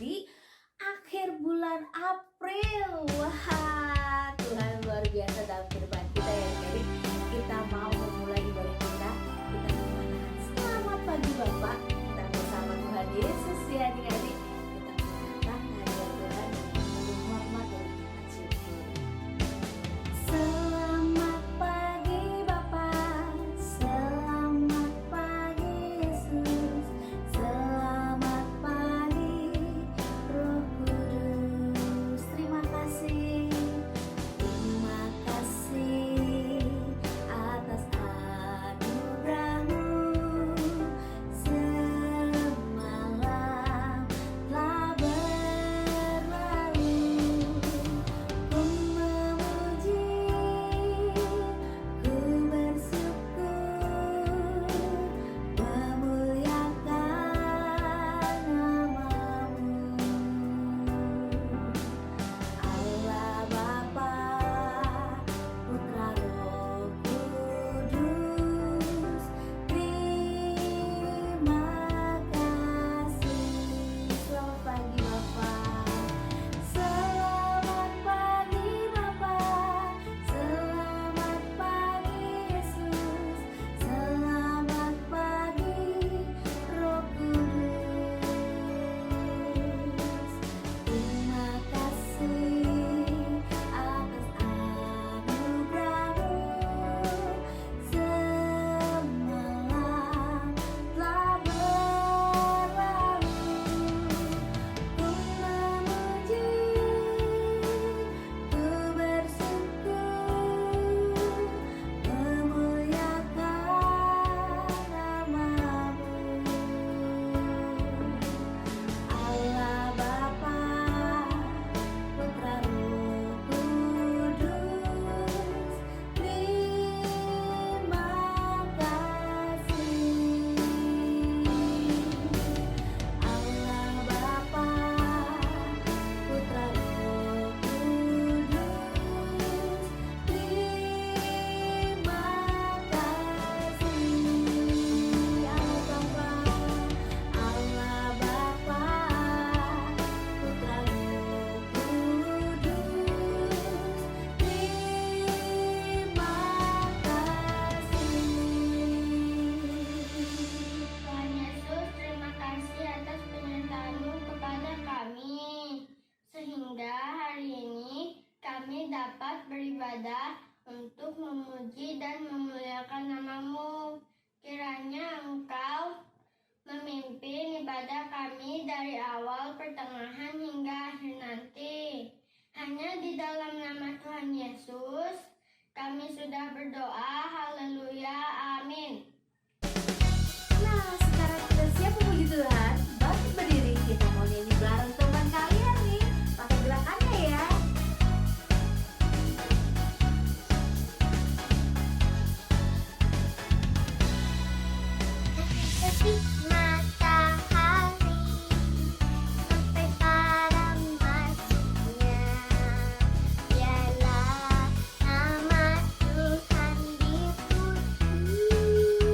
di akhir bulan April. Wah, Tuhan luar biasa dalam kehidupan kita ya. Jadi kita mau memulai ibadah kita mengatakan selamat pagi Bapak. Kita bersama Tuhan Yesus ya adik-adik. Kita mengatakan hadirat Tuhan dengan penuh hormat dan ucapan syukur. Selamat pagi Bapak, selamat pagi Yesus, selamat pagi Roh Kudus. Terima kasih atas anugerah-Mu. Semalam telah berlalu, ku memuji, ku bersyukur, memuliakan nama-Mu. Allah Bapa, Putra Roh Kudus, terima kasih. Selamat pagi Bapak, selamat pagi Bapak, selamat pagi Yesus, selamat pagi Roh Kudus. Terima kasih atas anugerah-Mu. Semalam telah berlalu, ku memuji, ku bersyukur, memuliakan nama-Mu. Allah Bapa, Putra Roh Kudus, terima kasih. Allah Bapa, Putra Roh Kudus, terima kasih. Allah Bapa, Putra Roh Kudus, terima kasih. Tuhan Yesus, terima kasih atas penyertaan-Mu kepada kami, sehingga hari ini kami dapat beribadah untuk memuji dan memuliakan nama-Mu. Kiranya Engkau memimpin ibadah kami dari awal, pertengahan hingga akhir nanti. Hanya di dalam nama Tuhan Yesus kami sudah berdoa. Haleluya, amin. Nah, sekarang kita siap memuji Tuhan. Bangkit berdiri, kita mau nyanyi bareng teman kalian nih. Pakai gerakannya ya. Terbit matahari sampai pada masuknya, biarlah nama Tuhan dipuji.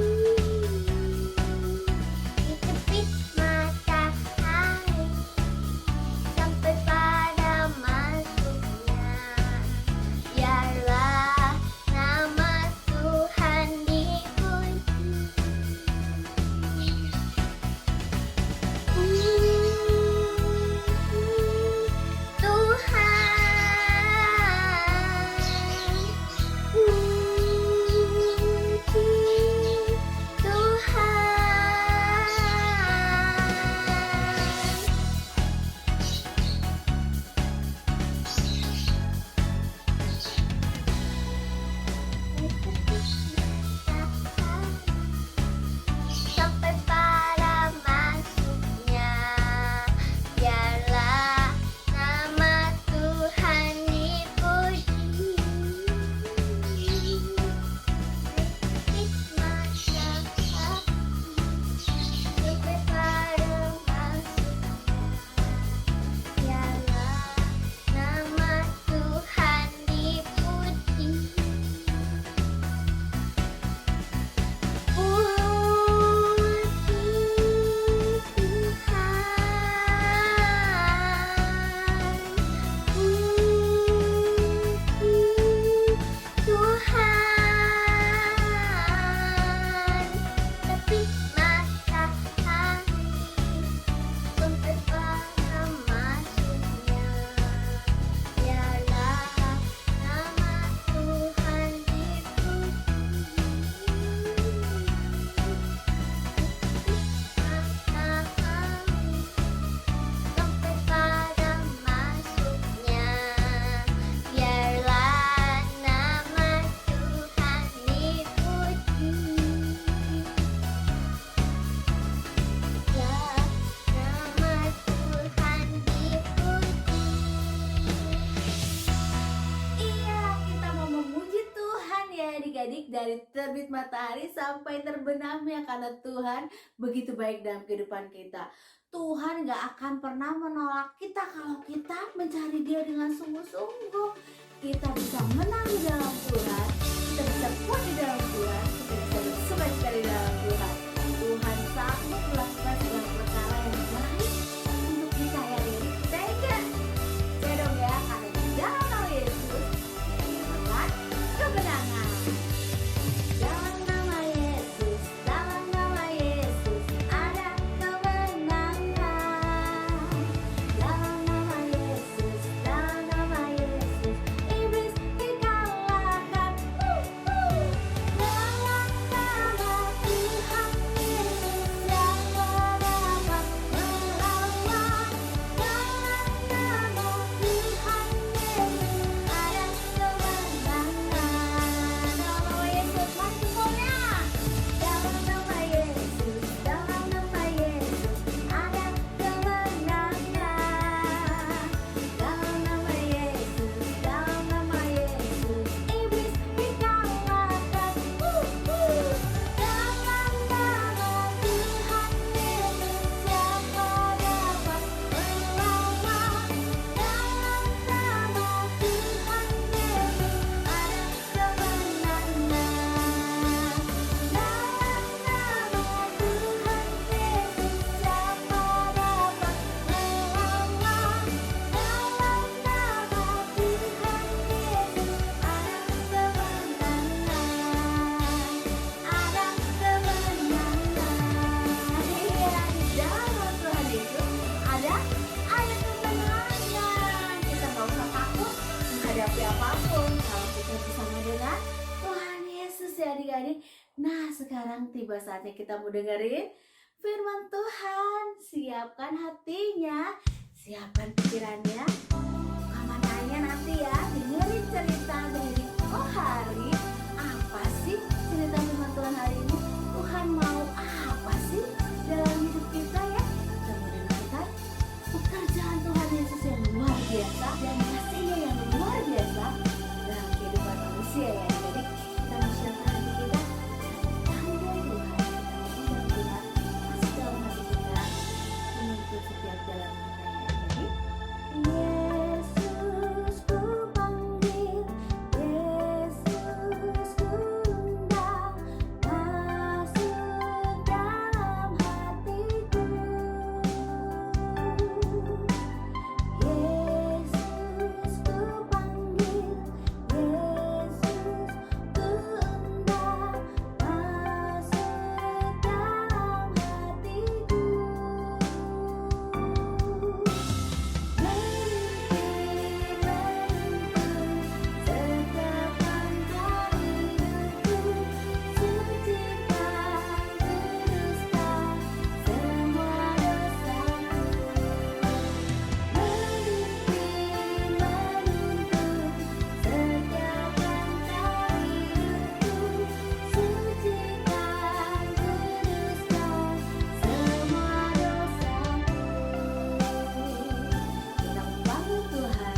dari terbit matahari sampai terbenamnya, karena Tuhan begitu baik dalam kehidupan kita. Tuhan gak akan pernah menolak kita kalau kita mencari Dia dengan sungguh-sungguh. Kita bisa menang di dalam Tuhan, kita bisa kuat di dalam Tuhan, kita bisa bersuka-cita di dalam Tuhan. Tuhan sanggup melakukan segala perkara yang baik untuk kita ya. Saya dong ya, karena di dalam nama Yesus kita mendapatkan kemenangan. Dalam nama Yesus, dalam nama Yesus ada kemenangan. Dalam nama Yesus, dalam nama Yesus iblis dikalahkan. Dalam nama Tuhan Yesus siapa dapat melawan? Dalam nama Tuhan Yesus ada kemenangan. Dalam nama Yesus maju semuanya. Dalam nama Yesus, dalam nama Yesus ada kemenangan. Dalam nama Yesus, dalam nama Yesus iblis dikalahkan. Dalam nama Tuhan Yesus siapa dapat melawan? Dalam nama Tuhan Yesus ada kemenangan. Dalam nama Tuhan Yesus siapa dapat melawan? Dalam nama Tuhan Yesus ada kemenangan. Ada kemenangan. Iya, di dalam Tuhan Yesus ada kemenangan. Kita gak usah takut menghadapi apapun kalau kita bersama dengan Tuhan Yesus ya adik-adik. Nah, sekarang tiba saatnya kita mau dengerin firman Tuhan. Siapkan hatinya, siapkan pikirannya. Kamananya nanti ya, dengerin cerita dari Kohari. Apa sih cerita firman Tuhan hari ini? Tuhan mau apa sih dalam hidup kita ya? Kita mau dengarkan pekerjaan Tuhan Yesus yang luar biasa dan kasihnya yang luar biasa dalam kehidupan manusia ya. Jadi kita mau siapkan hati kita dan panggil Tuhan. Kita Tuhan masuk dalam hati kita, menuntut setiap jalan kita ya. Jadi Yesus ku panggil, Yesus ku undang, masuk dalam hatiku. Yesus ku panggil, Yesus ku undang, masuk dalam hatiku. Kita panggil Tuhan,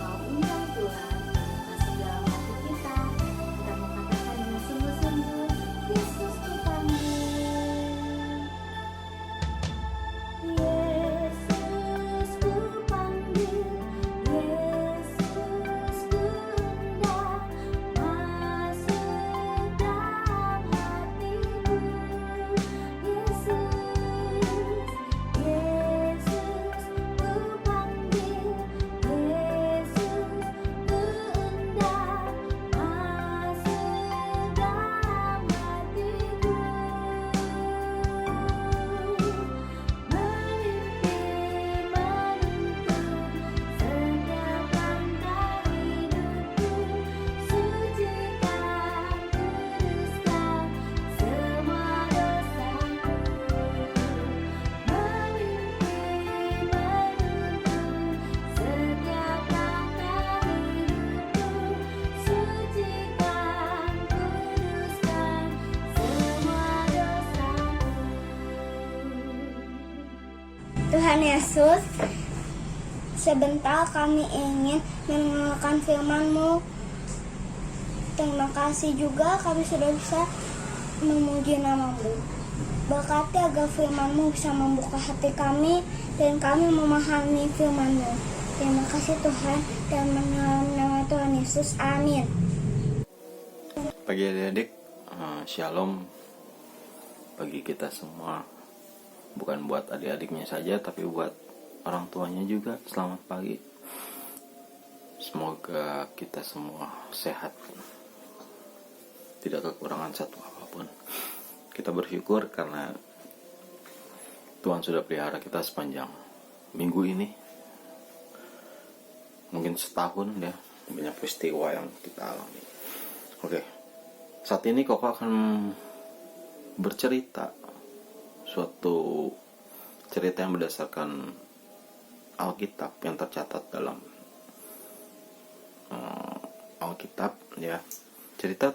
mau undang Tuhan masuk dalam hati kita. Kita mau katakan dengan sungguh-sungguh, Yesus ku panggil, Yesus ku panggil, Yesus ku undang, masuk dalam hatiku. Yesus, Yesus ku panggil, Yesus ku undang, masuk dalam hatiku. Memimpin, menuntun setiap langkah hidupku, sucikan, kuduskan semua dosaku. Memimpin, menuntun setiap langkah hidupku, sucikan, kuduskan semua dosaku. Tuhan Yesus, sebentar kami ingin mendengarkan firman-Mu. Terima kasih juga kami sudah bisa memuji nama-Mu. Berkati agar firman-Mu bisa membuka hati kami dan kami memahami firman-Mu. Terima kasih Tuhan, dan dalam nama Tuhan Yesus, amin. Pagi adik-adik, shalom bagi kita semua. Bukan buat adik-adiknya saja, tapi buat orang tuanya juga. Selamat pagi. Semoga kita semua sehat, tidak kekurangan satu apapun. Kita bersyukur karena Tuhan sudah pelihara kita sepanjang minggu ini. Mungkin setahun ya, banyak peristiwa yang kita alami. Oke, saat ini Koko akan bercerita suatu cerita yang berdasarkan Alkitab yang tercatat dalam Alkitab ya. Cerita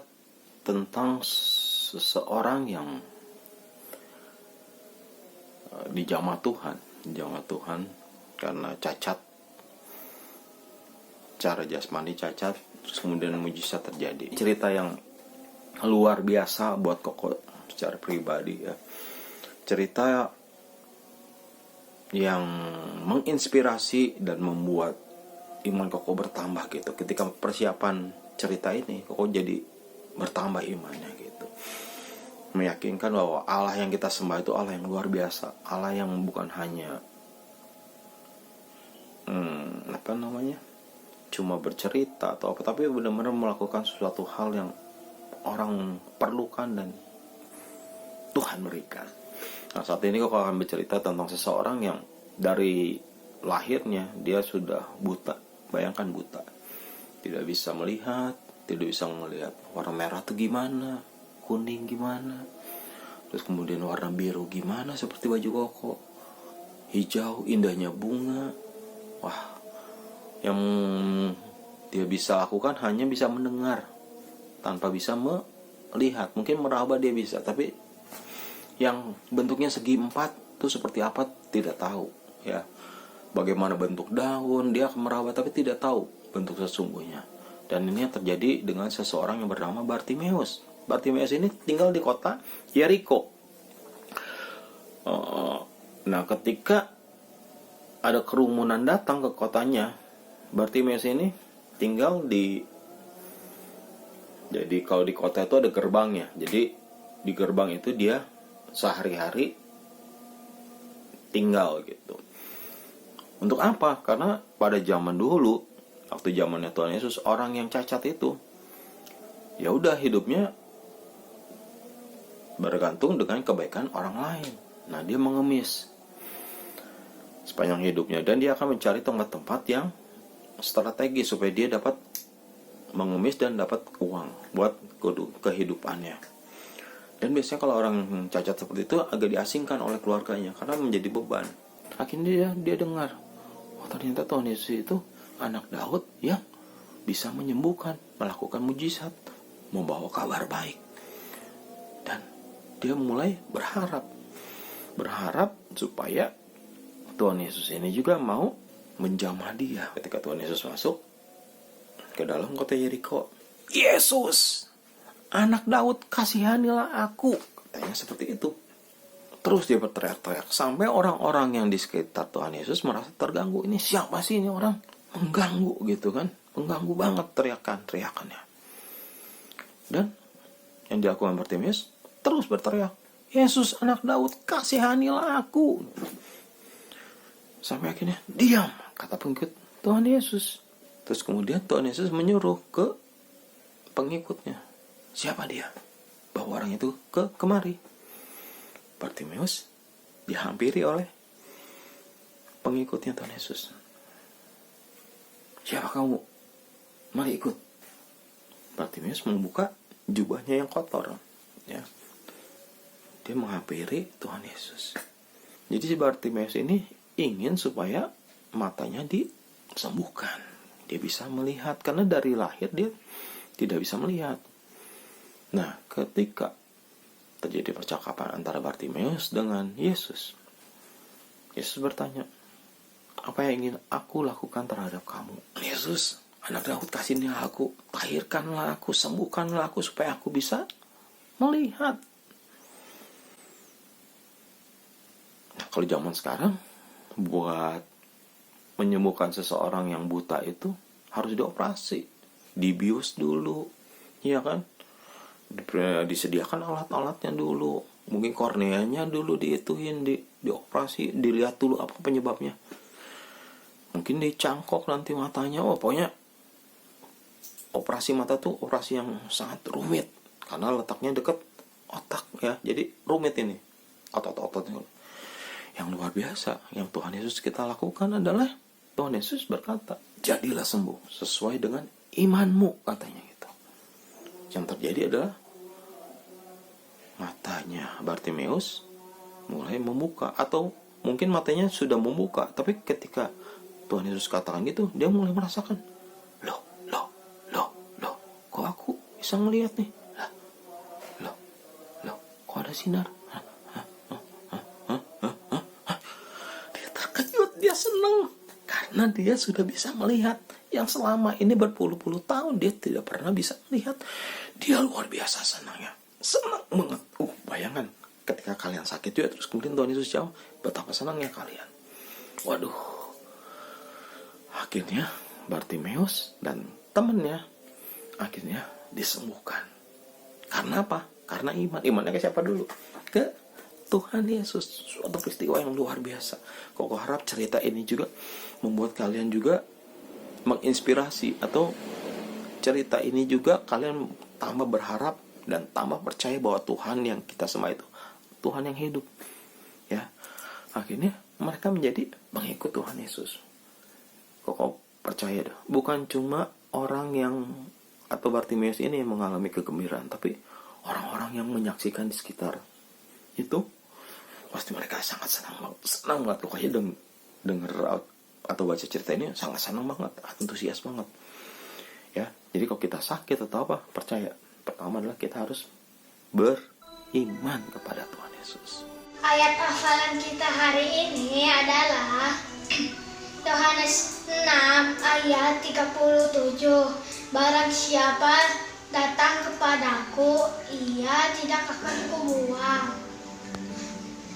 tentang seseorang yang dijamah Tuhan karena cacat, cara jasmani cacat, terus kemudian mujizat terjadi. Cerita yang luar biasa buat Koko secara pribadi ya. Cerita yang menginspirasi dan membuat iman Koko bertambah gitu. Ketika persiapan cerita ini, Koko jadi bertambah imannya gitu. Meyakinkan bahwa Allah yang kita sembah itu Allah yang luar biasa, Allah yang bukan hanya cuma bercerita atau apa, tapi benar-benar melakukan sesuatu hal yang orang perlukan dan Tuhan berikan. Nah, saat ini Koko akan bercerita tentang seseorang yang dari lahirnya dia sudah buta. Bayangkan buta, tidak bisa melihat, tidak bisa melihat warna merah itu gimana, kuning gimana, terus kemudian warna biru gimana seperti baju Koko, hijau indahnya bunga. Wah, yang dia bisa lakukan hanya bisa mendengar tanpa bisa melihat. Mungkin meraba dia bisa, tapi yang bentuknya segi empat itu seperti apa tidak tahu ya. Bagaimana bentuk daun dia akan meraba, tapi tidak tahu bentuk sesungguhnya. Dan ini yang terjadi dengan seseorang yang bernama Bartimeus. Bartimeus ini tinggal di kota Yeriko. Nah, ketika ada kerumunan datang ke kotanya, Bartimeus ini tinggal jadi kalau di kota itu ada gerbangnya. Jadi di gerbang itu dia sehari-hari tinggal gitu. Untuk apa? Karena pada zaman dulu, waktu zamannya Tuhan Yesus, orang yang cacat itu ya udah hidupnya bergantung dengan kebaikan orang lain. Nah, dia mengemis sepanjang hidupnya, dan dia akan mencari tempat-tempat yang strategis supaya dia dapat mengemis dan dapat uang buat kehidupannya. Dan biasanya kalau orang cacat seperti itu agak diasingkan oleh keluarganya karena menjadi beban. Akhirnya dia dengar, oh ternyata Tuhan Yesus itu anak Daud yang bisa menyembuhkan, melakukan mujizat, membawa kabar baik. Dan dia mulai berharap supaya Tuhan Yesus ini juga mau menjamah dia. Ketika Tuhan Yesus masuk ke dalam kota Yeriko, Yesus, anak Daud, kasihanilah aku, katanya seperti itu. Terus dia berteriak-teriak sampai orang-orang yang di sekitar Tuhan Yesus merasa terganggu. Ini siapa sih ini orang? Mengganggu gitu kan, mengganggu banget teriakannya. Dan yang dilakukan Bartimeus terus berteriak, Yesus anak Daud, kasihanilah aku. Sampai akhirnya diam, kata pengikut Tuhan Yesus. Terus kemudian Tuhan Yesus menyuruh ke pengikutnya, siapa dia? Bawa orang itu kemari. Bartimeus dihampiri oleh pengikutnya Tuhan Yesus. Siapa kamu? Mari ikut. Bartimeus membuka jubahnya yang kotor, ya. Dia menghampiri Tuhan Yesus. Jadi si Bartimeus ini ingin supaya matanya disembuhkan. Dia bisa melihat, karena dari lahir dia tidak bisa melihat. Nah, ketika terjadi percakapan antara Bartimeus dengan Yesus, Yesus bertanya, apa yang ingin aku lakukan terhadap kamu? Yesus Anak Daud, kasihlah aku, lahirkanlah aku, sembuhkanlah aku supaya aku bisa melihat. Nah, kalau zaman sekarang buat menyembuhkan seseorang yang buta itu harus dioperasi, dibius dulu, iya kan? Disediakan alat-alatnya dulu, mungkin korneanya dulu diituin, dioperasi, dilihat dulu apa penyebabnya. Mungkin dicangkok nanti matanya. Pokoknya operasi mata tuh operasi yang sangat rumit karena letaknya dekat otak ya. Jadi rumit ini otot-ototnya. Yang luar biasa yang Tuhan Yesus kita lakukan adalah Tuhan Yesus berkata, jadilah sembuh sesuai dengan imanmu, katanya gitu. Yang terjadi adalah matanya Bartimeus mulai membuka, atau mungkin matanya sudah membuka, tapi ketika Tuhan Yesus katakan gitu, dia mulai merasakan, loh, kok aku bisa ngelihat nih? Loh, kok ada sinar? Dia terkejut, dia senang. Karena dia sudah bisa melihat yang selama ini berpuluh-puluh tahun dia tidak pernah bisa melihat. Dia luar biasa senangnya. Senang banget. Bayangan ketika kalian sakit juga terus kemudian Tuhan Yesus jauh, betapa senangnya kalian. Waduh. Akhirnya Bartimeus dan temannya akhirnya disembuhkan. Karena apa? Karena iman. Imannya ke siapa dulu? Ke Tuhan Yesus. Suatu peristiwa yang luar biasa. Kok harap cerita ini juga membuat kalian juga menginspirasi, atau cerita ini juga kalian tambah berharap dan tambah percaya bahwa Tuhan yang kita sembah itu Tuhan yang hidup. Ya. Akhirnya mereka menjadi pengikut Tuhan Yesus. Kok percaya dah. Bukan cuma orang yang atau Bartimeus ini yang mengalami kegembiraan, tapi orang-orang yang menyaksikan di sekitar itu pasti mereka sangat senang banget. Pokoknya denger atau baca cerita ini sangat senang banget, antusias banget. Ya, jadi kalau kita sakit atau apa, percaya. Pertama adalah kita harus beriman kepada Tuhan Yesus. Ayat hafalan kita hari ini adalah Yohanes 6 ayat 37. Barang siapa datang kepadaku, ia tidak akan kubuang.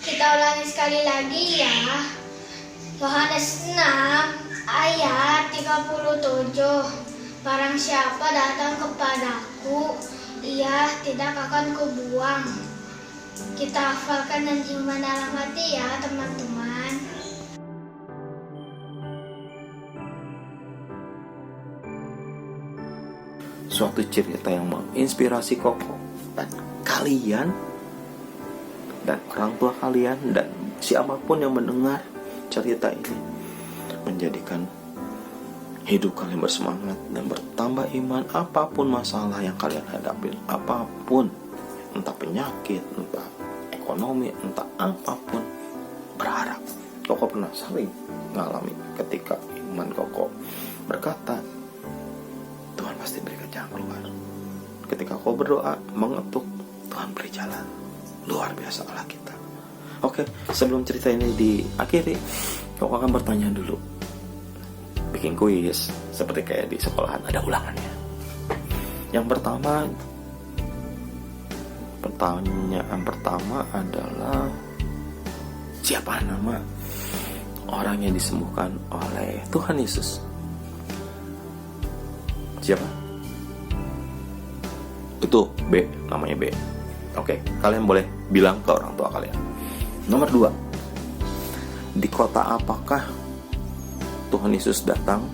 Kita ulangi sekali lagi ya. Yohanes 6 ayat 37. Barang siapa datang kepadaku, ia tidak akan kubuang. Kita hafalkan dan iman dalam hati ya teman-teman. Suatu cerita yang menginspirasi Koko dan kalian dan orang tua kalian dan siapapun yang mendengar cerita ini, menjadikan hidup kalian bersemangat dan bertambah iman apapun masalah yang kalian hadapi, apapun, entah penyakit, entah ekonomi, entah apapun. Berharap. Koko pernah sering mengalami ketika iman Koko berkata, Tuhan pasti berikan jalan keluar. Ketika kau berdoa, mengetuk, Tuhan beri jalan. Luar biasa Allah kita. Oke, sebelum cerita ini diakhiri, kau akan bertanya dulu. Bikin kuis, seperti kayak di sekolahan, ada ulangannya. Yang pertama, pertanyaan pertama adalah, siapa nama orang yang disembuhkan oleh Tuhan Yesus? Siapa? Itu B, namanya B. Oke, kalian boleh bilang ke orang tua kalian. Nomor 2, di kota apakah Tuhan Yesus datang?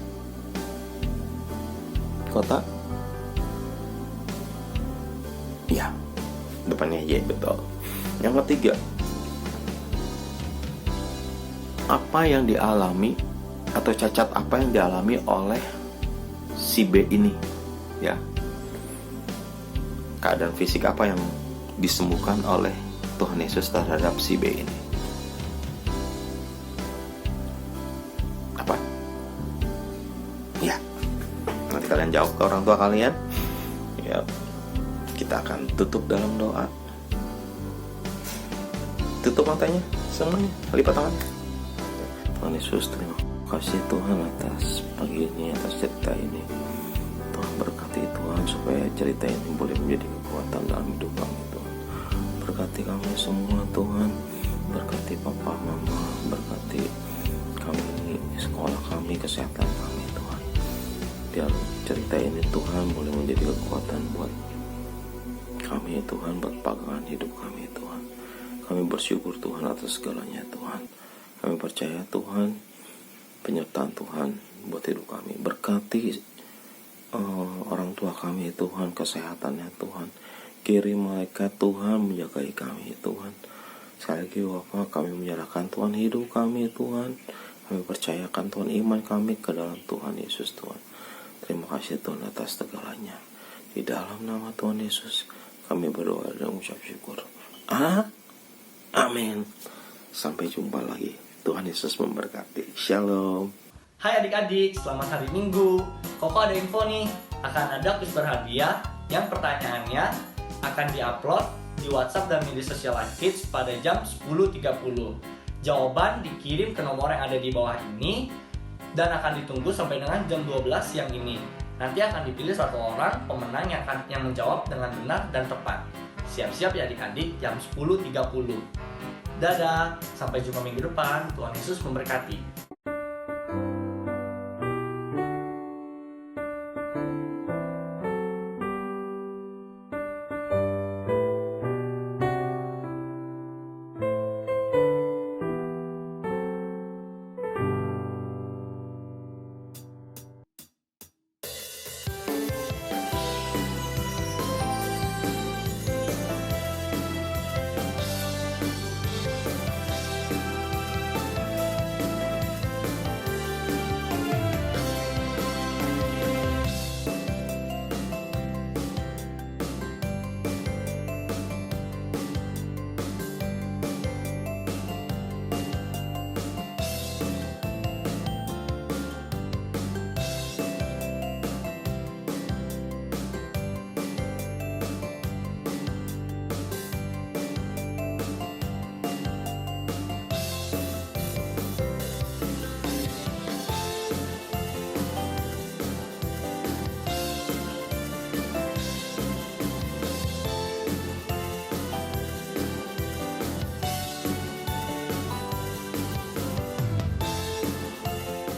Kota? Ya, depannya Y, betul. Yang ketiga, apa yang dialami atau cacat apa yang dialami oleh si B ini, ya? Keadaan fisik apa yang disembuhkan oleh Tuhan Yesus terhadap si B ini? Apa? Ya, nanti kalian jawab ke orang tua kalian. Ya, kita akan tutup dalam doa. Tutup matanya semuanya, lipat tangan. Tuhan Yesus, terima kasih Tuhan atas pagi ini atas cerita ini. Tuhan berkati Tuhan supaya cerita ini boleh menjadi kekuatan dalam hidup kami Tuhan. Berkati kami semua Tuhan, berkati papa mama, berkati kami, sekolah kami, kesehatan kami Tuhan. Biar cerita ini Tuhan boleh menjadi kekuatan buat kami Tuhan, buat pagangan hidup kami Tuhan. Kami bersyukur Tuhan atas segalanya Tuhan. Kami percaya Tuhan, penyertaan Tuhan buat hidup kami. Berkati orang tua kami Tuhan, kesehatannya Tuhan. Kirim malaikat Tuhan menjagai kami Tuhan. Sekali lagi Bapak, kami menyerahkan Tuhan hidup kami Tuhan. Kami percayakan Tuhan iman kami ke dalam Tuhan Yesus Tuhan. Terima kasih Tuhan atas segalanya. Di dalam nama Tuhan Yesus kami berdoa dan mengucap syukur. Amin. Sampai jumpa lagi. Tuhan Yesus memberkati. Shalom. Hai adik-adik, selamat hari Minggu. Koko ada info nih, akan ada kuis berhadiah yang pertanyaannya akan diupload di WhatsApp dan media sosial Live Kids pada jam 10.30. Jawaban dikirim ke nomor yang ada di bawah ini dan akan ditunggu sampai dengan jam 12 siang ini. Nanti akan dipilih satu orang pemenang yang menjawab dengan benar dan tepat. Siap-siap ya adik-adik, jam 10.30. Dadah, sampai jumpa minggu depan. Tuhan Yesus memberkati.